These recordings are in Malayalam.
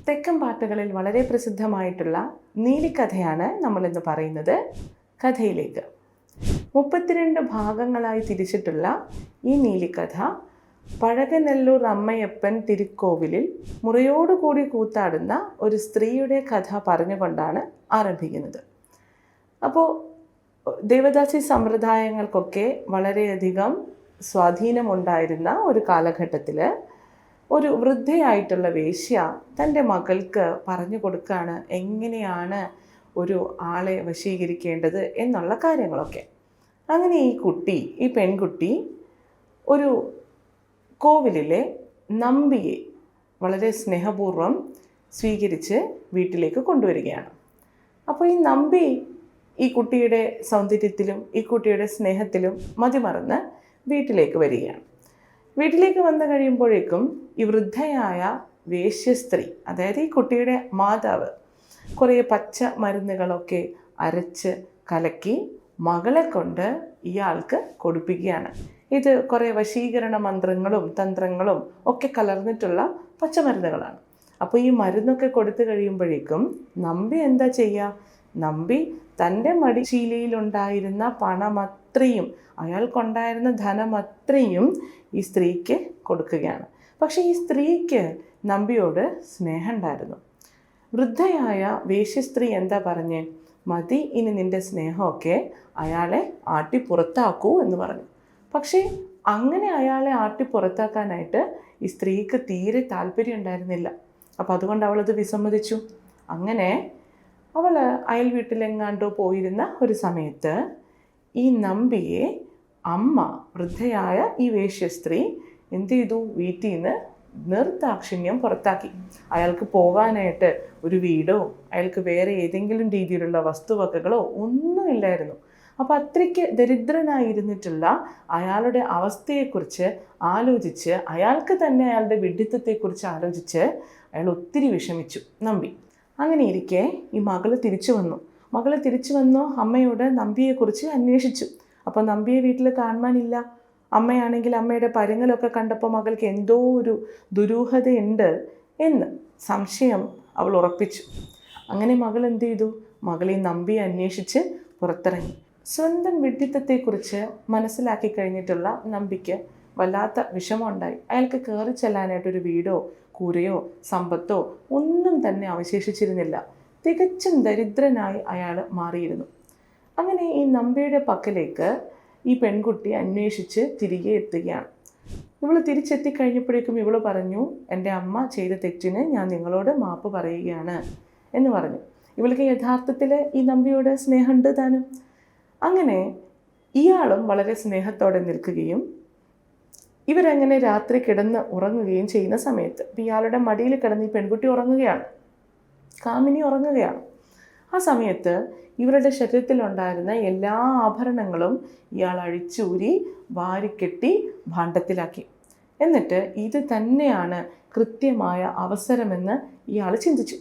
തെക്കൻ പാട്ടുകളിൽ വളരെ പ്രസിദ്ധമായിട്ടുള്ള നീലിക്കഥയാണ് നമ്മളിന്ന് പറയുന്നത്. കഥയിലേക്ക് 32 ഭാഗങ്ങളായി തിരിച്ചിട്ടുള്ള ഈ നീലിക്കഥ പഴകനെല്ലൂർ അമ്മയപ്പൻ തിരുക്കോവിലിൽ മുറയോടുകൂടി കൂത്താടുന്ന ഒരു സ്ത്രീയുടെ കഥ പറഞ്ഞുകൊണ്ടാണ് ആരംഭിക്കുന്നത്. അപ്പോൾ ദേവദാസി സമ്പ്രദായങ്ങൾക്കൊക്കെ വളരെയധികം സ്വാധീനമുണ്ടായിരുന്ന ഒരു കാലഘട്ടത്തിൽ ഒരു വൃദ്ധയായിട്ടുള്ള വേശ്യ തൻ്റെ മകൾക്ക് പറഞ്ഞു കൊടുക്കുകയാണ് എങ്ങനെയാണ് ഒരു ആളെ വശീകരിക്കേണ്ടത് എന്നുള്ള കാര്യങ്ങളൊക്കെ. അങ്ങനെ ഈ പെൺകുട്ടി ഒരു കോവിലിലെ നമ്പിയെ വളരെ സ്നേഹപൂർവ്വം സ്വീകരിച്ച് വീട്ടിലേക്ക് കൊണ്ടുവരികയാണ്. അപ്പോൾ ഈ നമ്പി ഈ കുട്ടിയുടെ സൗന്ദര്യത്തിലും ഈ കുട്ടിയുടെ സ്നേഹത്തിലും മതിമറന്ന് വീട്ടിലേക്ക് വരികയാണ്. വീട്ടിലേക്ക് വന്നു കഴിയുമ്പോഴേക്കും ഈ വൃദ്ധയായ വേശ്യസ്ത്രീ, അതായത് ഈ കുട്ടിയുടെ മാതാവ്, കുറേ പച്ച മരുന്നുകളൊക്കെ അരച്ച് കലക്കി മകളെ കൊണ്ട് ഇയാൾക്ക് കൊടുപ്പിക്കുകയാണ്. ഇത് കുറേ വശീകരണ മന്ത്രങ്ങളും തന്ത്രങ്ങളും ഒക്കെ കലർന്നിട്ടുള്ള പച്ചമരുന്നുകളാണ്. അപ്പോൾ ഈ മരുന്നൊക്കെ കൊടുത്തു കഴിയുമ്പോഴേക്കും നമ്പി എന്താ ചെയ്യുക? നമ്പി തൻ്റെ മടിശീലയിലുണ്ടായിരുന്ന പണമത്രയും അയാൾക്കുണ്ടായിരുന്ന ധനമത്രയും ഈ സ്ത്രീക്ക് കൊടുക്കുകയാണ്. പക്ഷേ ഈ സ്ത്രീക്ക് നമ്പിയോട് സ്നേഹം ഉണ്ടായിരുന്നു. വൃദ്ധയായ വേശ്യസ്ത്രീ എന്താ പറഞ്ഞേ? മതി, ഇനി നിൻ്റെ സ്നേഹമൊക്കെ, അയാളെ ആട്ടി പുറത്താക്കൂ എന്ന് പറഞ്ഞു. പക്ഷേ അങ്ങനെ അയാളെ ആട്ടി പുറത്താക്കാനായിട്ട് ഈ സ്ത്രീക്ക് തീരെ താല്പര്യം ഉണ്ടായിരുന്നില്ല. അപ്പോൾ അതുകൊണ്ട് അവളത് വിസമ്മതിച്ചു. അങ്ങനെ അവൾ അയൽ വീട്ടിലെങ്ങാണ്ടോ പോയിരുന്ന ഒരു സമയത്ത് ഈ നമ്പിയെ വൃദ്ധയായ ഈ വേശ്യസ്ത്രീ എന്ത് ചെയ്തു? വീട്ടിൽ നിന്ന് നിർദാക്ഷിണ്യം പുറത്താക്കി. അയാൾക്ക് പോകാനായിട്ട് ഒരു വീടോ അയാൾക്ക് വേറെ ഏതെങ്കിലും രീതിയിലുള്ള വസ്തുവകകളോ ഒന്നുമില്ലായിരുന്നു. അപ്പോൾ അത്രയ്ക്ക് ദരിദ്രനായിരുന്നിട്ടുള്ള അയാളുടെ അവസ്ഥയെക്കുറിച്ച് ആലോചിച്ച്, അയാൾക്ക് തന്നെ അയാളുടെ വിഡ്ഢിത്തത്തെക്കുറിച്ച് ആലോചിച്ച് അയാൾ ഒത്തിരി വിഷമിച്ചു നമ്പി. അങ്ങനെ ഇരിക്കെ ഈ മകള് തിരിച്ചു വന്നു അമ്മയോട് നമ്പിയെക്കുറിച്ച് അന്വേഷിച്ചു. അപ്പോൾ നമ്പിയെ വീട്ടിൽ കാണുവാനില്ല. അമ്മയാണെങ്കിൽ അമ്മയുടെ പരുങ്ങലൊക്കെ കണ്ടപ്പോൾ മകൾക്ക് എന്തോ ഒരു ദുരൂഹതയുണ്ട് എന്ന് സംശയം അവൾ ഉറപ്പിച്ചു. അങ്ങനെ മകൾ എന്ത് ചെയ്തു? മകൾ ഈ നമ്പിയെ അന്വേഷിച്ച് പുറത്തിറങ്ങി. സ്വന്തം വിഡ്ഢിത്തത്തെക്കുറിച്ച് മനസ്സിലാക്കി കഴിഞ്ഞിട്ടുള്ള നമ്പിക്ക് വല്ലാത്ത വിഷമമുണ്ടായി. അയാൾക്ക് കയറി ചെല്ലാനായിട്ടൊരു വീടോ കൂരയോ സമ്പത്തോ ഒന്നും തന്നെ അവശേഷിച്ചിരുന്നില്ല. തികച്ചും ദരിദ്രനായി അയാൾ മാറിയിരുന്നു. അങ്ങനെ ഈ നമ്പിയുടെ പക്കലേക്ക് ഈ പെൺകുട്ടി അന്വേഷിച്ച് തിരികെ എത്തുകയാണ്. ഇവൾ തിരിച്ചെത്തിക്കഴിഞ്ഞപ്പോഴേക്കും ഇവൾ പറഞ്ഞു, എൻ്റെ അമ്മ ചെയ്ത തെറ്റിന് ഞാൻ നിങ്ങളോട് മാപ്പ് പറയുകയാണ് എന്ന് പറഞ്ഞു. ഇവൾക്ക് യഥാർത്ഥത്തിൽ ഈ നമ്പിയോട് സ്നേഹമുണ്ട് താനും. അങ്ങനെ ഇയാളും വളരെ സ്നേഹത്തോടെ നിൽക്കുകയും ഇവരങ്ങനെ രാത്രി കിടന്ന് ഉറങ്ങുകയും ചെയ്യുന്ന സമയത്ത് ഇയാളുടെ മടിയിൽ കിടന്ന് ഈ പെൺകുട്ടി ഉറങ്ങുകയാണ്, കാമിനി ഉറങ്ങുകയാണ്. ആ സമയത്ത് ഇവരുടെ ശരീരത്തിലുണ്ടായിരുന്ന എല്ലാ ആഭരണങ്ങളും ഇയാൾ അഴിച്ചൂരി വാരിക്കെട്ടി ഭാണ്ഡത്തിലാക്കി. എന്നിട്ട് ഇത് തന്നെയാണ് കൃത്യമായ അവസരമെന്ന് ഇയാൾ ചിന്തിച്ചു.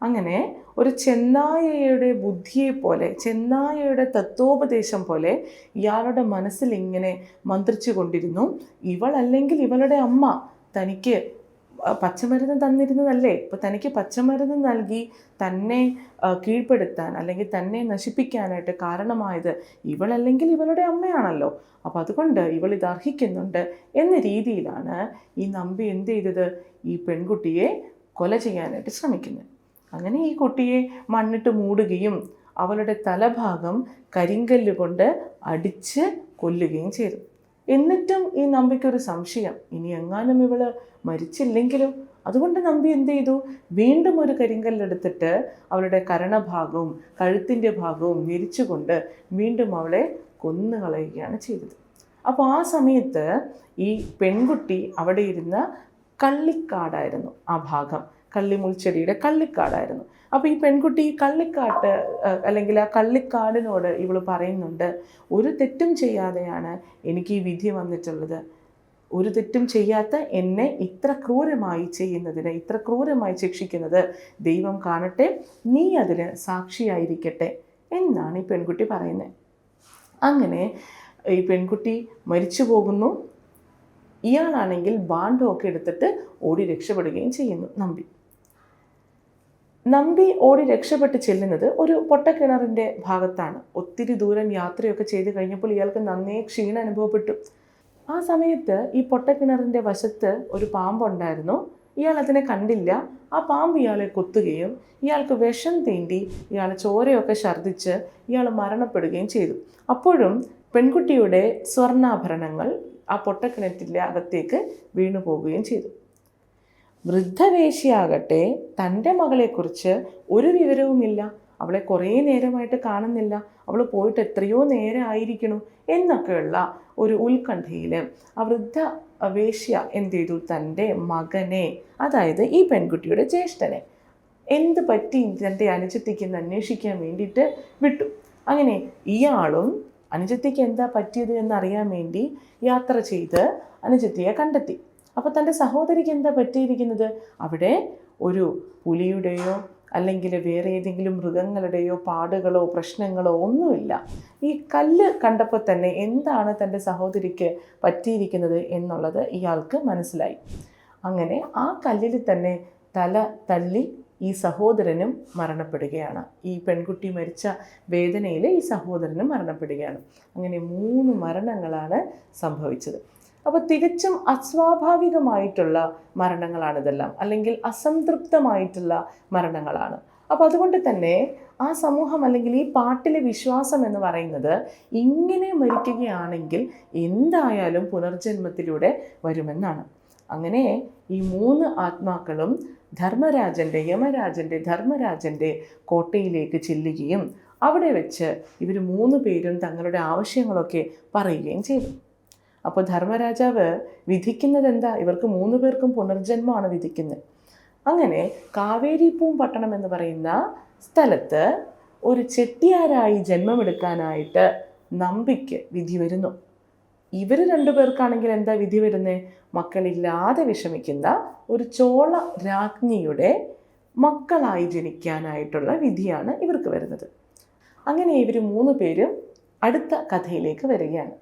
അങ്ങനെ ഒരു ചെന്നായയുടെ ബുദ്ധിയെപ്പോലെ, ചെന്നായയുടെ തത്വോപദേശം പോലെ ഇയാളുടെ മനസ്സിൽ ഇങ്ങനെ മന്ത്രിച്ചു കൊണ്ടിരുന്നു. ഇവളല്ലെങ്കിൽ ഇവളുടെ അമ്മ തനിക്ക് പച്ചമരുന്ന് തന്നിരുന്നതല്ലേ? ഇപ്പോൾ തനിക്ക് പച്ചമരുന്ന് നൽകി തന്നെ കീഴ്പ്പെടുത്താൻ അല്ലെങ്കിൽ തന്നെ നശിപ്പിക്കാനായിട്ട് കാരണമായത് ഇവളല്ലെങ്കിൽ ഇവളുടെ അമ്മയാണല്ലോ. അപ്പോൾ അതുകൊണ്ട് ഇവൾ ഇത് അർഹിക്കുന്നുണ്ട് എന്ന രീതിയിലാണ് ഈ നമ്പി എന്ത് ചെയ്തത്? ഈ പെൺകുട്ടിയെ കൊല ചെയ്യാനായിട്ട് ശ്രമിക്കുന്നത്. അങ്ങനെ ഈ കുട്ടിയെ മണ്ണിട്ട് മൂടുകയും അവളുടെ തലഭാഗം കരിങ്കല്ല് കൊണ്ട് അടിച്ച് കൊല്ലുകയും ചെയ്തു. എന്നിട്ടും ഈ നമ്പിക്കൊരു സംശയം, ഇനി എങ്ങാനും ഇവള് മരിച്ചില്ലെങ്കിലും. അതുകൊണ്ട് നമ്പി എന്ത് ചെയ്തു? വീണ്ടും ഒരു കരിങ്കല്ലെടുത്തിട്ട് അവളുടെ കരണഭാഗവും കഴുത്തിൻ്റെ ഭാഗവും ഞെരിച്ചുകൊണ്ട് വീണ്ടും അവളെ കൊന്നുകളയുകയാണ് ചെയ്തത്. അപ്പോൾ ആ സമയത്ത് ഈ പെൺകുട്ടി അവിടെ ഇരുന്ന കള്ളിക്കാടായിരുന്നു ആ ഭാഗം, കള്ളിമുൾച്ചെടിയുടെ കള്ളിക്കാടായിരുന്നു. അപ്പോൾ ഈ പെൺകുട്ടി ഈ കള്ളിക്കാട്ട് അല്ലെങ്കിൽ ആ കള്ളിക്കാടിനോട് ഇവൾ പറയുന്നുണ്ട്, ഒരു തെറ്റും ചെയ്യാതെയാണ് എനിക്ക് ഈ വിധി വന്നിട്ടുള്ളത്. ഒരു തെറ്റും ചെയ്യാത്ത എന്നെ ഇത്ര ക്രൂരമായി ചെയ്യുന്നതിന്, ഇത്ര ക്രൂരമായി ശിക്ഷിക്കുന്നത് ദൈവം കാണട്ടെ, നീ അതിന് സാക്ഷിയായിരിക്കട്ടെ എന്നാണ് ഈ പെൺകുട്ടി പറയുന്നത്. അങ്ങനെ ഈ പെൺകുട്ടി മരിച്ചു പോകുന്നു. ഇയാളാണെങ്കിൽ ബാണ്ടൊക്കെ എടുത്തിട്ട് ഓടി രക്ഷപ്പെടുകയും ചെയ്യുന്നു നമ്പി. നമ്പി ഓടി രക്ഷപ്പെട്ട് ചെല്ലുന്നത് ഒരു പൊട്ടക്കിണറിൻ്റെ ഭാഗത്താണ്. ഒത്തിരി ദൂരം യാത്രയൊക്കെ ചെയ്ത് കഴിഞ്ഞപ്പോൾ ഇയാൾക്ക് നന്നേ ക്ഷീണം അനുഭവപ്പെട്ടു. ആ സമയത്ത് ഈ പൊട്ടക്കിണറിൻ്റെ വശത്ത് ഒരു പാമ്പുണ്ടായിരുന്നു. ഇയാൾ അതിനെ കണ്ടില്ല. ആ പാമ്പ് ഇയാളെ കൊത്തുകയും ഇയാൾക്ക് വിഷം തീണ്ടി ഇയാൾ ചോരയൊക്കെ ഛർദ്ദിച്ച് ഇയാൾ മരണപ്പെടുകയും ചെയ്തു. അപ്പോഴും പെൺകുട്ടിയുടെ സ്വർണ്ണാഭരണങ്ങൾ ആ പൊട്ടക്കിണറ്റിൻ്റെ അകത്തേക്ക് വീണു പോവുകയും ചെയ്തു. വൃദ്ധവേശ്യയാകട്ടെ തൻ്റെ മകളെക്കുറിച്ച് ഒരു വിവരവുമില്ല. അവളെ കുറേ നേരമായിട്ട് കാണുന്നില്ല, അവൾ പോയിട്ട് എത്രയോ നേരം ആയിരിക്കണു എന്നൊക്കെയുള്ള ഒരു ഉത്കണ്ഠയിൽ ആ വൃദ്ധ വേശ്യ എന്ത് ചെയ്തു, തൻ്റെ മകനെ, അതായത് ഈ പെൺകുട്ടിയുടെ ജ്യേഷ്ഠനെ എന്ത് പറ്റി തൻ്റെ അനുജത്തിക്കെന്ന് അന്വേഷിക്കാൻ വേണ്ടിയിട്ട് വിട്ടു. അങ്ങനെ ഇയാളും അനുജത്തിക്ക് എന്താ പറ്റിയത് എന്നറിയാൻ വേണ്ടി യാത്ര ചെയ്ത് അനുജത്തിയെ കണ്ടെത്തി. അപ്പോൾ തൻ്റെ സഹോദരിക്ക് എന്താ പറ്റിയിരിക്കുന്നത്? അവിടെ ഒരു പുലിയുടെയോ അല്ലെങ്കിൽ വേറെ ഏതെങ്കിലും മൃഗങ്ങളുടെയോ പാടുകളോ പ്രശ്നങ്ങളോ ഒന്നുമില്ല. ഈ കല്ല് കണ്ടപ്പോൾ തന്നെ എന്താണ് തൻ്റെ സഹോദരിക്ക് പറ്റിയിരിക്കുന്നത് എന്നുള്ളത് ഇയാൾക്ക് മനസ്സിലായി. അങ്ങനെ ആ കല്ലിൽ തന്നെ തല തല്ലി ഈ സഹോദരനും മരണപ്പെടുകയാണ്. ഈ പെൺകുട്ടി മരിച്ച വേദനയിൽ ഈ സഹോദരനും മരണപ്പെടുകയാണ്. അങ്ങനെ 3 മരണങ്ങളാണ് സംഭവിച്ചത്. അപ്പോൾ തികച്ചും അസ്വാഭാവികമായിട്ടുള്ള മരണങ്ങളാണിതെല്ലാം, അല്ലെങ്കിൽ അസംതൃപ്തമായിട്ടുള്ള മരണങ്ങളാണ്. അപ്പോൾ അതുകൊണ്ട് തന്നെ ആ സമൂഹം അല്ലെങ്കിൽ ഈ പാട്ടിലെ വിശ്വാസം എന്ന് പറയുന്നത് ഇങ്ങനെ മരിക്കുകയാണെങ്കിൽ എന്തായാലും പുനർജന്മത്തിലൂടെ വരുമെന്നാണ്. അങ്ങനെ ഈ 3 ആത്മാക്കളും ധർമ്മരാജൻ്റെ കോട്ടയിലേക്ക് ചെല്ലുകയും അവിടെ വെച്ച് ഇവർ 3 പേരും തങ്ങളുടെ ആവശ്യങ്ങളൊക്കെ പറയുകയും ചെയ്തു. അപ്പോൾ ധർമ്മരാജാവ് വിധിക്കുന്നത് എന്താ? ഇവർക്ക് 3 പേർക്കും പുനർജന്മമാണ് വിധിക്കുന്നത്. അങ്ങനെ കാവേരിപ്പൂം പട്ടണം എന്ന് പറയുന്ന സ്ഥലത്ത് ഒരു ചെട്ടിയാരായി ജന്മമെടുക്കാനായിട്ട് നമ്പിക്ക് വിധി വരുന്നു. ഇവർ 2 പേർക്കാണെങ്കിൽ എന്താ വിധി വരുന്നത്? മക്കളില്ലാതെ വിഷമിക്കുന്ന ഒരു ചോള രാജ്ഞിയുടെ മക്കളായി ജനിക്കാനായിട്ടുള്ള വിധിയാണ് ഇവർക്ക് വരുന്നത്. അങ്ങനെ ഇവർ 3 പേരും അടുത്ത കഥയിലേക്ക് വരികയാണ്.